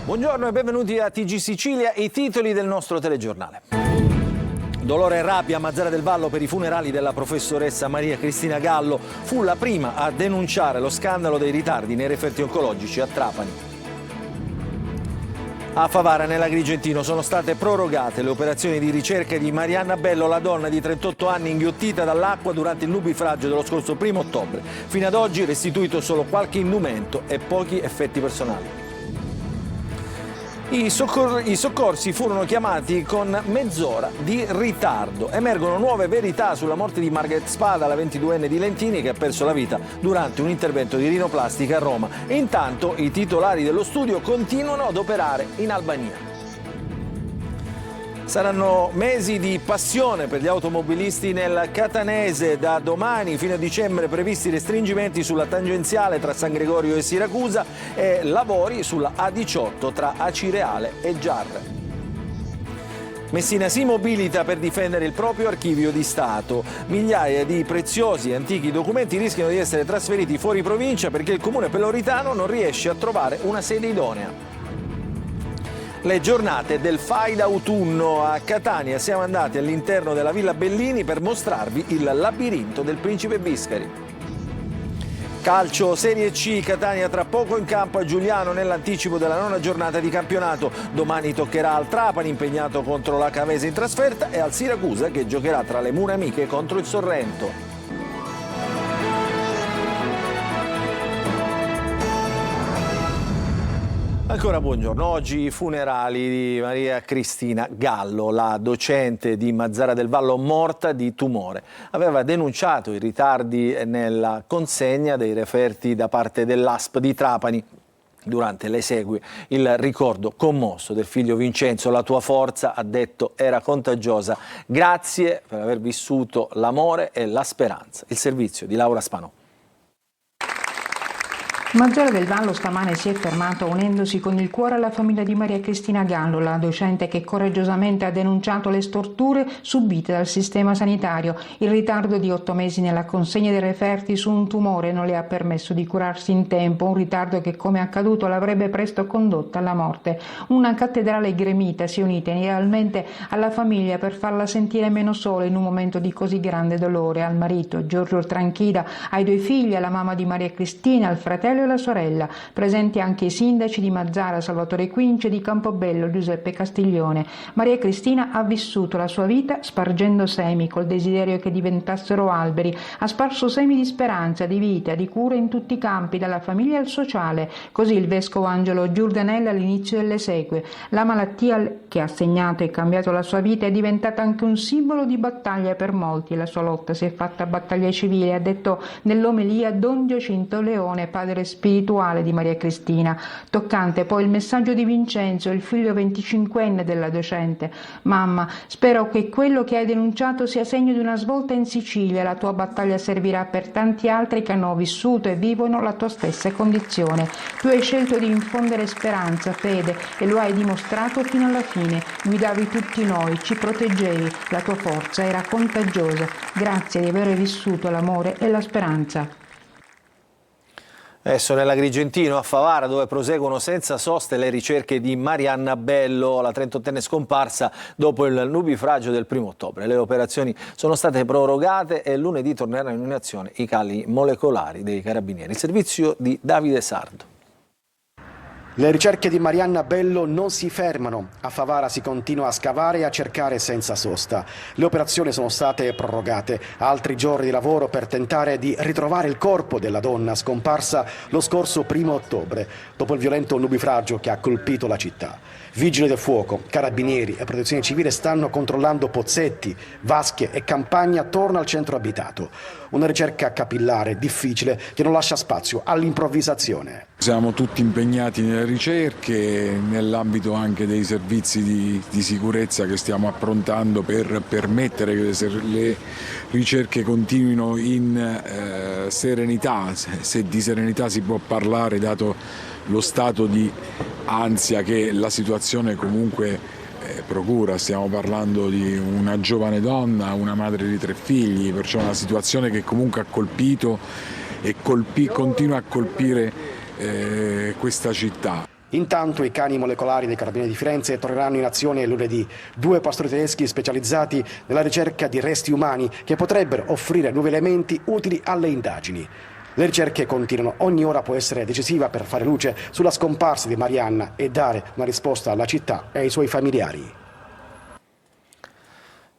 Buongiorno e benvenuti a TG Sicilia, i titoli del nostro telegiornale. Dolore e rabbia a Mazara del Vallo per i funerali della professoressa Maria Cristina Gallo. Fu la prima a denunciare lo scandalo dei ritardi nei referti oncologici a Trapani. A Favara, nell'Agrigentino, sono state prorogate le operazioni di ricerca di Marianna Bello, la donna di 38 anni inghiottita dall'acqua durante il nubifragio dello scorso 1° ottobre. Fino ad oggi restituito solo qualche indumento e pochi effetti personali. I soccorsi furono chiamati con mezz'ora di ritardo. Emergono nuove verità sulla morte di Margret Spada, la 22enne di Lentini, che ha perso la vita durante un intervento di rinoplastica a Roma. E intanto i titolari dello studio continuano ad operare in Albania. Saranno mesi di passione per gli automobilisti nel catanese. Da domani fino a dicembre previsti restringimenti sulla tangenziale tra San Gregorio e Siracusa e lavori sulla A18 tra Acireale e Giarre. Messina si mobilita per difendere il proprio archivio di Stato. Migliaia di preziosi e antichi documenti rischiano di essere trasferiti fuori provincia perché il comune peloritano non riesce a trovare una sede idonea. Le giornate del FAI d'autunno a Catania. Siamo andati all'interno della Villa Bellini per mostrarvi il labirinto del Principe Biscari. Calcio Serie C, Catania tra poco in campo a Giuliano nell'anticipo della 9ª giornata di campionato. Domani toccherà al Trapani, impegnato contro la Cavese in trasferta, e al Siracusa, che giocherà tra le mura amiche contro il Sorrento. Ancora buongiorno. Oggi i funerali di Maria Cristina Gallo, la docente di Mazara del Vallo morta di tumore. Aveva denunciato i ritardi nella consegna dei referti da parte dell'ASP di Trapani. Durante le esequie il ricordo commosso del figlio Vincenzo. La tua forza, ha detto, era contagiosa. Grazie per aver vissuto l'amore e la speranza. Il servizio di Laura Spanò. Mazara del Vallo stamane si è fermato unendosi con il cuore alla famiglia di Maria Cristina Gallo, la docente che coraggiosamente ha denunciato le storture subite dal sistema sanitario. Il ritardo di 8 mesi nella consegna dei referti su un tumore non le ha permesso di curarsi in tempo, un ritardo che, come accaduto, l'avrebbe presto condotta alla morte. Una cattedrale gremita si è unita idealmente alla famiglia per farla sentire meno sola in un momento di così grande dolore. Al marito Giorgio Tranchida, ai 2 figli, alla mamma di Maria Cristina, al fratello e la sorella, presenti anche i sindaci di Mazara, Salvatore Quince, di Campobello, Giuseppe Castiglione. Maria Cristina ha vissuto la sua vita spargendo semi col desiderio che diventassero alberi, ha sparso semi di speranza, di vita, di cura in tutti i campi, dalla famiglia al sociale. Così il vescovo Angelo Giordanella all'inizio delle esequie. La malattia che ha segnato e cambiato la sua vita è diventata anche un simbolo di battaglia per molti. La sua lotta si è fatta battaglia civile, ha detto nell'omelia Don Giacinto Leone, padre spirituale di Maria Cristina. Toccante poi il messaggio di Vincenzo, il figlio 25enne della docente. Mamma, spero che quello che hai denunciato sia segno di una svolta in Sicilia. La tua battaglia servirà per tanti altri che hanno vissuto e vivono la tua stessa condizione. Tu hai scelto di infondere speranza, fede, e lo hai dimostrato fino alla fine. Guidavi tutti noi, ci proteggevi, la tua forza era contagiosa. Grazie di aver vissuto l'amore e la speranza. Adesso nell'Agrigentino, a Favara, dove proseguono senza soste le ricerche di Marianna Bello, la 38enne scomparsa dopo il nubifragio del 1° ottobre. Le operazioni sono state prorogate e lunedì torneranno in azione i cali molecolari dei carabinieri. Il servizio di Davide Sardo. Le ricerche di Marianna Bello non si fermano. A Favara si continua a scavare e a cercare senza sosta. Le operazioni sono state prorogate. Altri giorni di lavoro per tentare di ritrovare il corpo della donna scomparsa lo scorso 1° ottobre, dopo il violento nubifragio che ha colpito la città. Vigili del fuoco, carabinieri e protezione civile stanno controllando pozzetti, vasche e campagne attorno al centro abitato. Una ricerca capillare, difficile, che non lascia spazio all'improvvisazione. Siamo tutti impegnati nelle ricerche, nell'ambito anche dei servizi di sicurezza che stiamo approntando per permettere che le ricerche continuino in serenità, se di serenità si può parlare, dato lo stato di ansia che la situazione comunque procura. Stiamo parlando di una giovane donna, una madre di 3 figli, perciò una situazione che comunque ha colpito e continua a colpire questa città. Intanto i cani molecolari dei Carabinieri di Firenze torneranno in azione lunedì. 2 pastori tedeschi specializzati nella ricerca di resti umani che potrebbero offrire nuovi elementi utili alle indagini. Le ricerche continuano, ogni ora può essere decisiva per fare luce sulla scomparsa di Marianna e dare una risposta alla città e ai suoi familiari.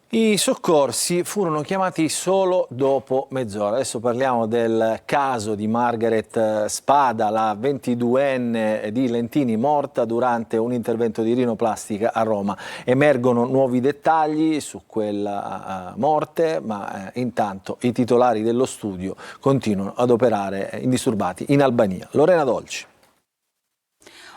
I soccorsi furono chiamati solo dopo mezz'ora. Adesso parliamo del caso di Margaret Spada, la 22enne di Lentini, morta durante un intervento di rinoplastica a Roma. Emergono nuovi dettagli su quella morte, ma intanto i titolari dello studio continuano ad operare indisturbati in Albania. Lorena Dolci.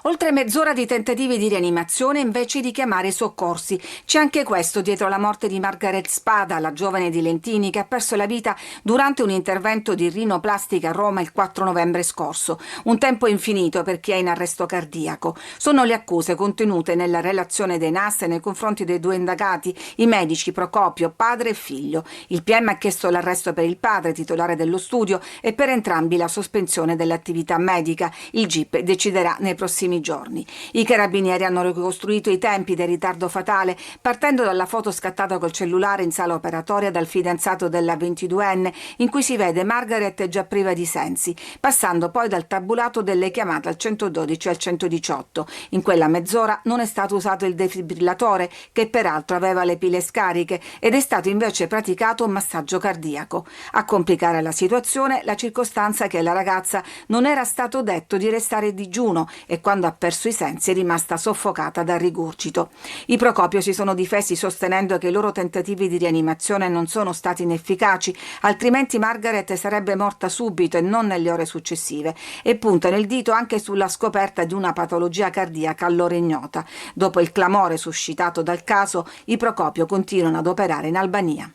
Oltre mezz'ora di tentativi di rianimazione invece di chiamare i soccorsi. C'è anche questo dietro la morte di Margaret Spada, la giovane di Lentini che ha perso la vita durante un intervento di rinoplastica a Roma il 4 novembre scorso. Un tempo infinito per chi è in arresto cardiaco. Sono le accuse contenute nella relazione dei NAS nei confronti dei 2 indagati, i medici Procopio, padre e figlio. Il PM ha chiesto l'arresto per il padre, titolare dello studio, e per entrambi la sospensione dell'attività medica. Il GIP deciderà nei prossimi giorni. I carabinieri hanno ricostruito i tempi del ritardo fatale partendo dalla foto scattata col cellulare in sala operatoria dal fidanzato della 22enne in cui si vede Margaret già priva di sensi, passando poi dal tabulato delle chiamate al 112 e al 118. In quella mezz'ora non è stato usato il defibrillatore che peraltro aveva le pile scariche ed è stato invece praticato un massaggio cardiaco. A complicare la situazione la circostanza che alla ragazza non era stato detto di restare a digiuno e quando ha perso i sensi è rimasta soffocata dal rigurgito. I Procopio si sono difesi sostenendo che i loro tentativi di rianimazione non sono stati inefficaci, altrimenti Margaret sarebbe morta subito e non nelle ore successive, e puntano il dito anche sulla scoperta di una patologia cardiaca allora ignota. Dopo il clamore suscitato dal caso, i Procopio continuano ad operare in Albania.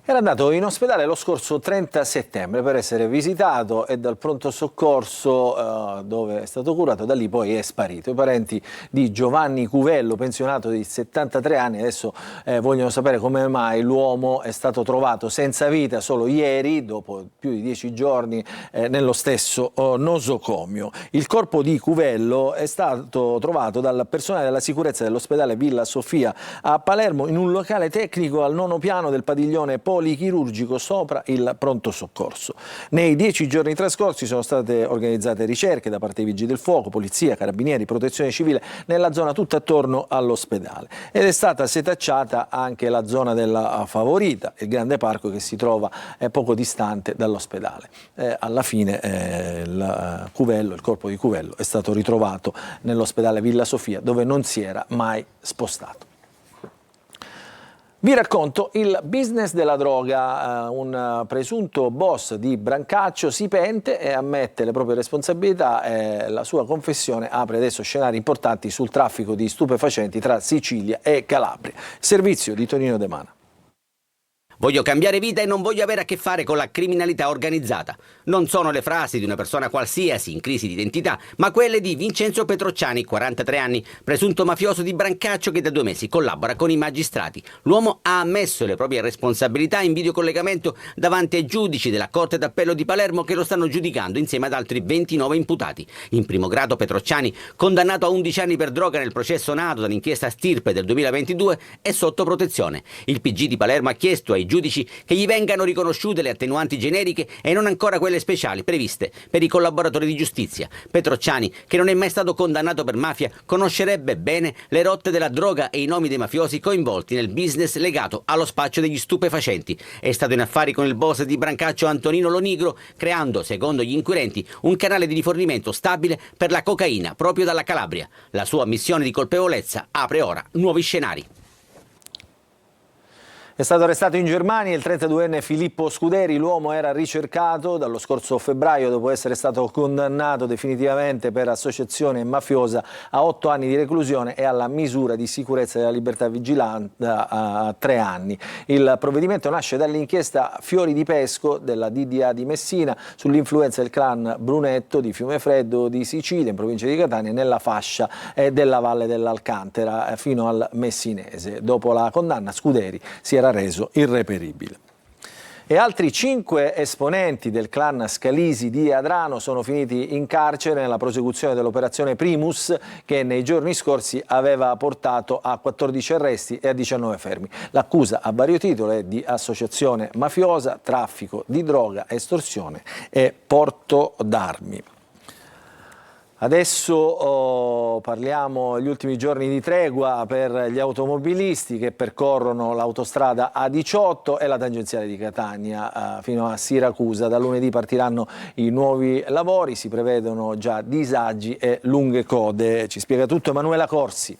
Era andato in ospedale lo scorso 30 settembre per essere visitato e dal pronto soccorso dove è stato curato, da lì poi è sparito. I parenti di Giovanni Cuvello, pensionato di 73 anni, adesso vogliono sapere come mai l'uomo è stato trovato senza vita solo ieri, dopo più di 10 giorni, nello stesso nosocomio. Il corpo di Cuvello è stato trovato dal personale della sicurezza dell'ospedale Villa Sofia a Palermo in un locale tecnico al 9° piano del padiglione polichirurgico sopra il pronto soccorso. Nei 10 giorni trascorsi sono state organizzate ricerche da parte dei Vigili del Fuoco, Polizia, Carabinieri, Protezione Civile nella zona tutta attorno all'ospedale ed è stata setacciata anche la zona della Favorita, il grande parco che si trova poco distante dall'ospedale. Alla fine il corpo di Cuvello è stato ritrovato nell'ospedale Villa Sofia dove non si era mai spostato. Vi racconto il business della droga. Un presunto boss di Brancaccio si pente e ammette le proprie responsabilità. La sua confessione apre adesso scenari importanti sul traffico di stupefacenti tra Sicilia e Calabria. Servizio di Tonino De Mana. Voglio cambiare vita e non voglio avere a che fare con la criminalità organizzata. Non sono le frasi di una persona qualsiasi in crisi di identità, ma quelle di Vincenzo Petrocciani, 43 anni, presunto mafioso di Brancaccio che da 2 mesi collabora con i magistrati. L'uomo ha ammesso le proprie responsabilità in videocollegamento davanti ai giudici della Corte d'Appello di Palermo che lo stanno giudicando insieme ad altri 29 imputati. In primo grado Petrocciani, condannato a 11 anni per droga nel processo nato dall'inchiesta Stirpe del 2022, è sotto protezione. Il PG di Palermo ha chiesto ai giudici che gli vengano riconosciute le attenuanti generiche e non ancora quelle speciali previste per i collaboratori di giustizia. Petrocciani, che non è mai stato condannato per mafia, conoscerebbe bene le rotte della droga e i nomi dei mafiosi coinvolti nel business legato allo spaccio degli stupefacenti. È stato in affari con il boss di Brancaccio Antonino Lonigro, creando, secondo gli inquirenti, un canale di rifornimento stabile per la cocaina proprio dalla Calabria. La sua ammissione di colpevolezza apre ora nuovi scenari. È stato arrestato in Germania il 32enne Filippo Scuderi. L'uomo era ricercato dallo scorso febbraio dopo essere stato condannato definitivamente per associazione mafiosa a 8 anni di reclusione e alla misura di sicurezza della libertà vigilata a 3 anni. Il provvedimento nasce dall'inchiesta Fiori di Pesco della DDA di Messina sull'influenza del clan Brunetto di Fiumefreddo di Sicilia in provincia di Catania nella fascia della Valle dell'Alcantara fino al Messinese. Dopo la condanna Scuderi si era reso irreperibile. E altri 5 esponenti del clan Scalisi di Adrano sono finiti in carcere nella prosecuzione dell'operazione Primus, che nei giorni scorsi aveva portato a 14 arresti e a 19 fermi. L'accusa a vario titolo è di associazione mafiosa, traffico di droga, estorsione e porto d'armi. Adesso parliamo degli ultimi giorni di tregua per gli automobilisti che percorrono l'autostrada A18 e la tangenziale di Catania fino a Siracusa. Da lunedì partiranno i nuovi lavori, si prevedono già disagi e lunghe code. Ci spiega tutto Emanuela Corsi.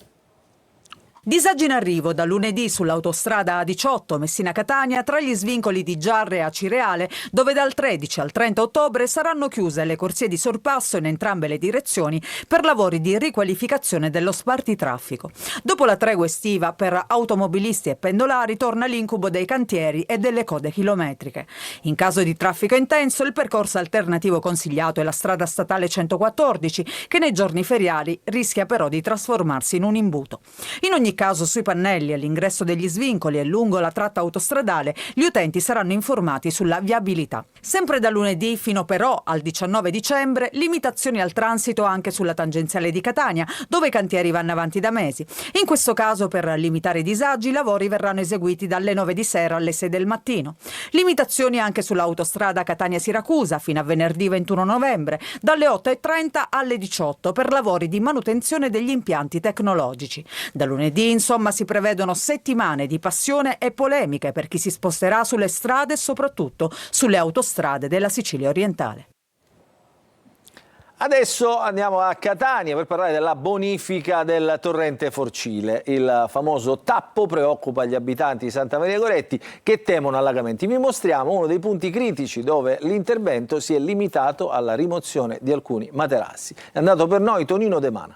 Disagi in arrivo da lunedì sull'autostrada A18 Messina-Catania tra gli svincoli di Giarre e Acireale, dove dal 13 al 30 ottobre saranno chiuse le corsie di sorpasso in entrambe le direzioni per lavori di riqualificazione dello spartitraffico. Dopo la tregua estiva per automobilisti e pendolari torna l'incubo dei cantieri e delle code chilometriche. In caso di traffico intenso il percorso alternativo consigliato è la strada statale 114, che nei giorni feriali rischia però di trasformarsi in un imbuto. In ogni caso sui pannelli all'ingresso degli svincoli e lungo la tratta autostradale gli utenti saranno informati sulla viabilità. Sempre da lunedì fino però al 19 dicembre limitazioni al transito anche sulla tangenziale di Catania, dove i cantieri vanno avanti da mesi. In questo caso per limitare i disagi i lavori verranno eseguiti dalle 9 di sera alle 6 del mattino. Limitazioni anche sull'autostrada Catania-Siracusa fino a venerdì 21 novembre, dalle 8:30 alle 18 per lavori di manutenzione degli impianti tecnologici. Da lunedì insomma si prevedono settimane di passione e polemiche per chi si sposterà sulle strade e soprattutto sulle autostrade della Sicilia orientale. Adesso andiamo a Catania per parlare della bonifica del torrente Forcile. Il famoso tappo preoccupa gli abitanti di Santa Maria Goretti che temono allagamenti. Vi mostriamo uno dei punti critici dove l'intervento si è limitato alla rimozione di alcuni materassi. È andato per noi Tonino De Mana.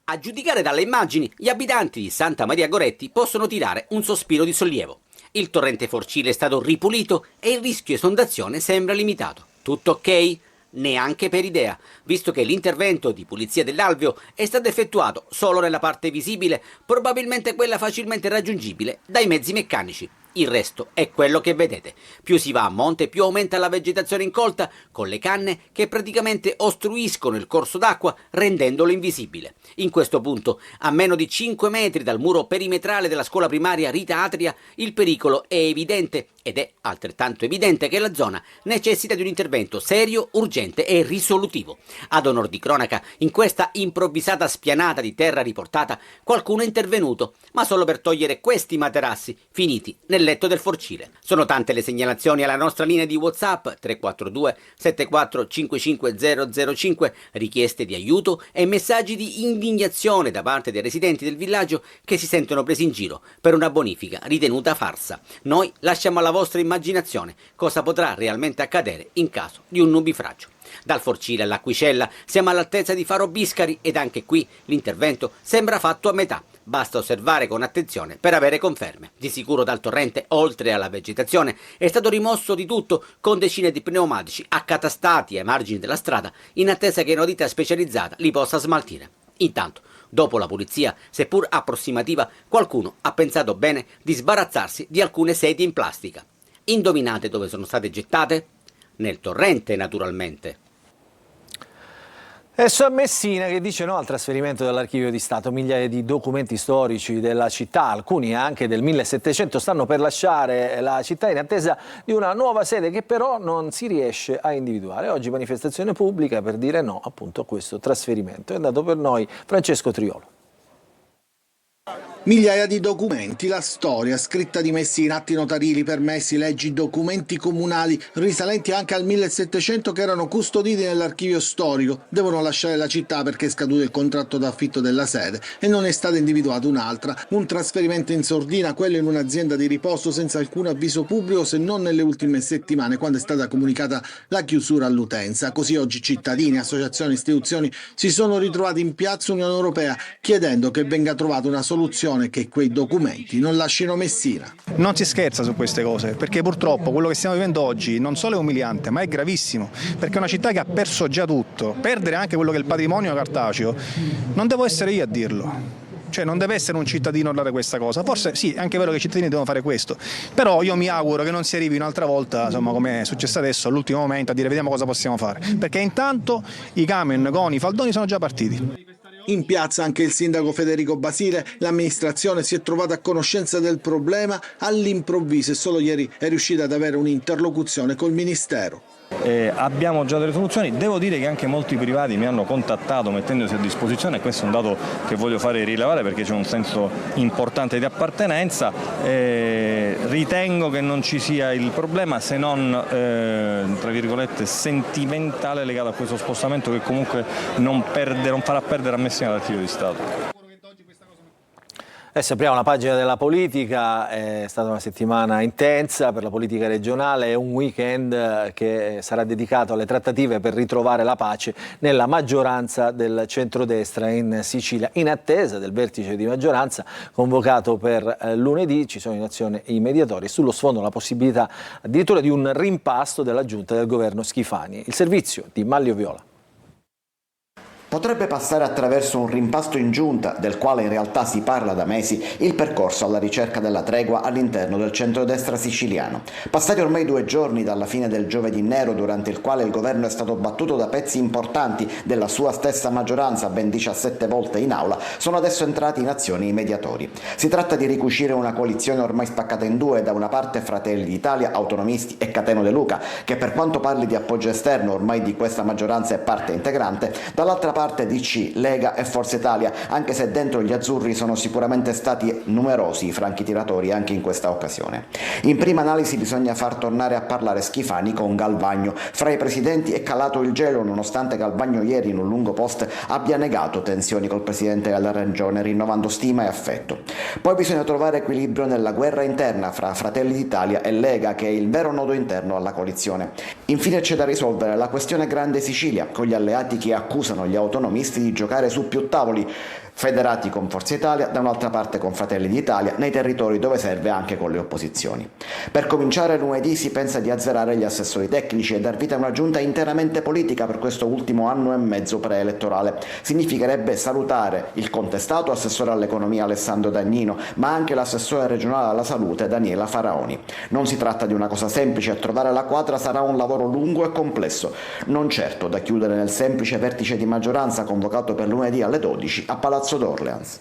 A giudicare dalle immagini, gli abitanti di Santa Maria Goretti possono tirare un sospiro di sollievo. Il torrente Forcile è stato ripulito e il rischio esondazione sembra limitato. Tutto ok? Neanche per idea, visto che l'intervento di pulizia dell'alveo è stato effettuato solo nella parte visibile, probabilmente quella facilmente raggiungibile dai mezzi meccanici. Il resto è quello che vedete. Più si va a monte, più aumenta la vegetazione incolta, con le canne che praticamente ostruiscono il corso d'acqua, rendendolo invisibile. In questo punto, a meno di 5 metri dal muro perimetrale della scuola primaria Rita Atria, il pericolo è evidente ed è altrettanto evidente che la zona necessita di un intervento serio, urgente e risolutivo. Ad onor di cronaca, in questa improvvisata spianata di terra riportata, qualcuno è intervenuto, ma solo per togliere questi materassi finiti nel letto del Forcile. Sono tante le segnalazioni alla nostra linea di WhatsApp 342 74 55 005, richieste di aiuto e messaggi di indignazione da parte dei residenti del villaggio che si sentono presi in giro per una bonifica ritenuta farsa. Noi lasciamo alla vostra immaginazione cosa potrà realmente accadere in caso di un nubifragio. Dal Forcile all'Acquicella siamo all'altezza di Faro Biscari ed anche qui l'intervento sembra fatto a metà. Basta osservare con attenzione per avere conferme. Di sicuro dal torrente, oltre alla vegetazione, è stato rimosso di tutto con decine di pneumatici accatastati ai margini della strada in attesa che una ditta specializzata li possa smaltire. Intanto, dopo la pulizia, seppur approssimativa, qualcuno ha pensato bene di sbarazzarsi di alcune sedie in plastica. Indovinate dove sono state gettate? Nel torrente, naturalmente. Adesso a Messina che dice no al trasferimento dell'Archivio di Stato. Migliaia di documenti storici della città, alcuni anche del 1700, stanno per lasciare la città in attesa di una nuova sede che però non si riesce a individuare. Oggi manifestazione pubblica per dire no appunto a questo trasferimento. È andato per noi Francesco Triolo. Migliaia di documenti, la storia scritta di Messina, atti notarili, permessi, leggi, documenti comunali risalenti anche al 1700 che erano custoditi nell'archivio storico, devono lasciare la città perché è scaduto il contratto d'affitto della sede e non è stata individuata un'altra. Un trasferimento in sordina, quello in un'azienda di riposto senza alcun avviso pubblico se non nelle ultime settimane quando è stata comunicata la chiusura all'utenza. Così oggi cittadini, associazioni, istituzioni si sono ritrovati in piazza Unione Europea chiedendo che venga trovata una soluzione che quei documenti non lasciano Messina. Non si scherza su queste cose, perché purtroppo quello che stiamo vivendo oggi non solo è umiliante, ma è gravissimo, perché è una città che ha perso già tutto. Perdere anche quello che è il patrimonio cartaceo, non devo essere io a dirlo. cioè non deve essere un cittadino a dare questa cosa. Forse sì, è anche vero che i cittadini devono fare questo, però io mi auguro che non si arrivi un'altra volta, insomma, come è successo adesso, all'ultimo momento, a dire vediamo cosa possiamo fare, perché intanto i camion con i faldoni sono già partiti. In piazza anche il sindaco Federico Basile. L'amministrazione si è trovata a conoscenza del problema all'improvviso e solo ieri è riuscita ad avere un'interlocuzione col Ministero. Abbiamo già delle soluzioni, devo dire che anche molti privati mi hanno contattato mettendosi a disposizione, e questo è un dato che voglio fare rilevare perché c'è un senso importante di appartenenza. Ritengo che non ci sia il problema se non tra virgolette sentimentale legato a questo spostamento, che comunque non farà perdere a Messina l'archivio di Stato. Adesso apriamo la pagina della politica, è stata una settimana intensa per la politica regionale e un weekend che sarà dedicato alle trattative per ritrovare la pace nella maggioranza del centrodestra in Sicilia. In attesa del vertice di maggioranza convocato per lunedì ci sono in azione i mediatori e sullo sfondo la possibilità addirittura di un rimpasto della giunta del governo Schifani. Il servizio di Maglio Viola. Potrebbe passare attraverso un rimpasto in giunta, del quale in realtà si parla da mesi, il percorso alla ricerca della tregua all'interno del centrodestra siciliano. Passati ormai 2 giorni dalla fine del giovedì nero, durante il quale il governo è stato battuto da pezzi importanti della sua stessa maggioranza, ben 17 volte in aula, sono adesso entrati in azione i mediatori. Si tratta di ricucire una coalizione ormai spaccata in due, da una parte Fratelli d'Italia, Autonomisti e Cateno De Luca, che per quanto parli di appoggio esterno ormai di questa maggioranza è parte integrante, dall'altra parte DC, Lega e Forza Italia, anche se dentro gli azzurri sono sicuramente stati numerosi i franchi tiratori anche in questa occasione. In prima analisi bisogna far tornare a parlare Schifani con Galvagno. Fra i presidenti è calato il gelo, nonostante Galvagno ieri in un lungo post abbia negato tensioni col presidente della regione, rinnovando stima e affetto. Poi bisogna trovare equilibrio nella guerra interna fra Fratelli d'Italia e Lega, che è il vero nodo interno alla coalizione. Infine c'è da risolvere la questione Grande Sicilia, con gli alleati che accusano gli autonomisti di giocare su più tavoli, federati con Forza Italia, da un'altra parte con Fratelli d'Italia, nei territori dove serve anche con le opposizioni. Per cominciare lunedì si pensa di azzerare gli assessori tecnici e dar vita a una giunta interamente politica per questo ultimo anno e mezzo preelettorale. Significherebbe salutare il contestato assessore all'economia Alessandro Dagnino, ma anche l'assessore regionale alla salute Daniela Faraoni. Non si tratta di una cosa semplice, a trovare la quadra sarà un lavoro lungo e complesso, non certo da chiudere nel semplice vertice di maggioranza convocato per lunedì alle 12 a Palazzo d'Orleans.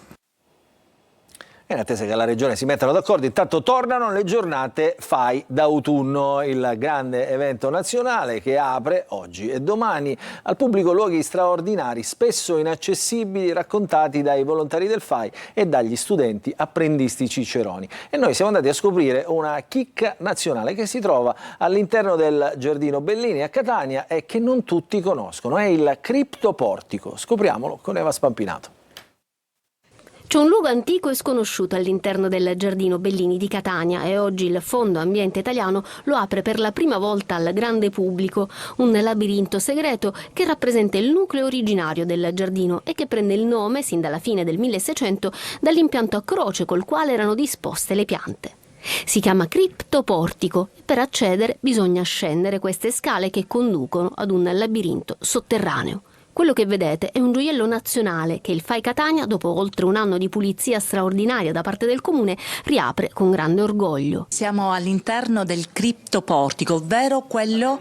In attesa che la regione si mettano d'accordo, intanto tornano le giornate FAI d'autunno, il grande evento nazionale che apre oggi e domani al pubblico luoghi straordinari, spesso inaccessibili, raccontati dai volontari del FAI e dagli studenti apprendisti ciceroni. E noi siamo andati a scoprire una chicca nazionale che si trova all'interno del Giardino Bellini a Catania e che non tutti conoscono. È il criptoportico. Scopriamolo con Eva Spampinato. C'è un luogo antico e sconosciuto all'interno del Giardino Bellini di Catania e oggi il Fondo Ambiente Italiano lo apre per la prima volta al grande pubblico, un labirinto segreto che rappresenta il nucleo originario del giardino e che prende il nome, sin dalla fine del 1600, dall'impianto a croce col quale erano disposte le piante. Si chiama criptoportico e per accedere bisogna scendere queste scale che conducono ad un labirinto sotterraneo. Quello che vedete è un gioiello nazionale che il FAI Catania, dopo oltre un anno di pulizia straordinaria da parte del comune, riapre con grande orgoglio. Siamo all'interno del criptoportico, ovvero quello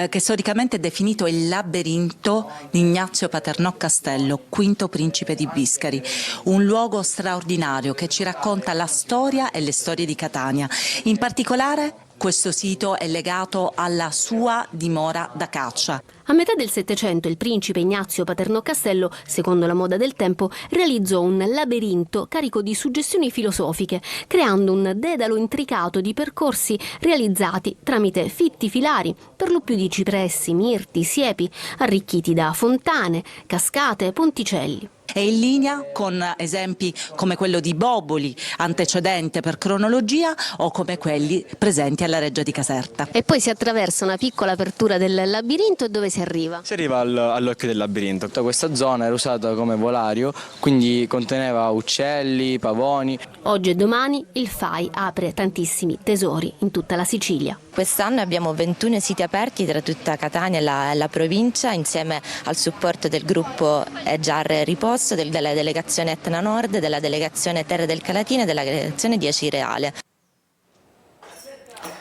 che storicamente è definito il labirinto di Ignazio Paternò Castello, quinto principe di Biscari. Un luogo straordinario che ci racconta la storia e le storie di Catania. In particolare questo sito è legato alla sua dimora da caccia. A metà del Settecento il principe Ignazio Paternò Castello, secondo la moda del tempo, realizzò un labirinto carico di suggestioni filosofiche, creando un dedalo intricato di percorsi realizzati tramite fitti filari, per lo più di cipressi, mirti, siepi, arricchiti da fontane, cascate, ponticelli. È in linea con esempi come quello di Boboli, antecedente per cronologia, o come quelli presenti alla Reggia di Caserta. E poi si attraversa una piccola apertura del labirinto e dove si arriva? Si arriva all'occhio del labirinto. Tutta questa zona era usata come volario, quindi conteneva uccelli, pavoni. Oggi e domani il FAI apre tantissimi tesori in tutta la Sicilia. Quest'anno abbiamo 21 siti aperti tra tutta Catania e la provincia, insieme al supporto del gruppo Giarre Riposto, Passo, della delegazione Etna Nord, della delegazione Terre del Calatino e della delegazione di Acireale.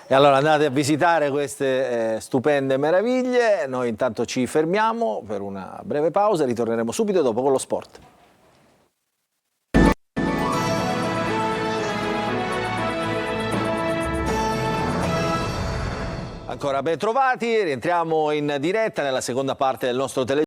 E allora andate a visitare queste stupende meraviglie, noi intanto ci fermiamo per una breve pausa e ritorneremo subito dopo con lo sport. Ancora ben trovati, rientriamo in diretta nella seconda parte del nostro telegiornale.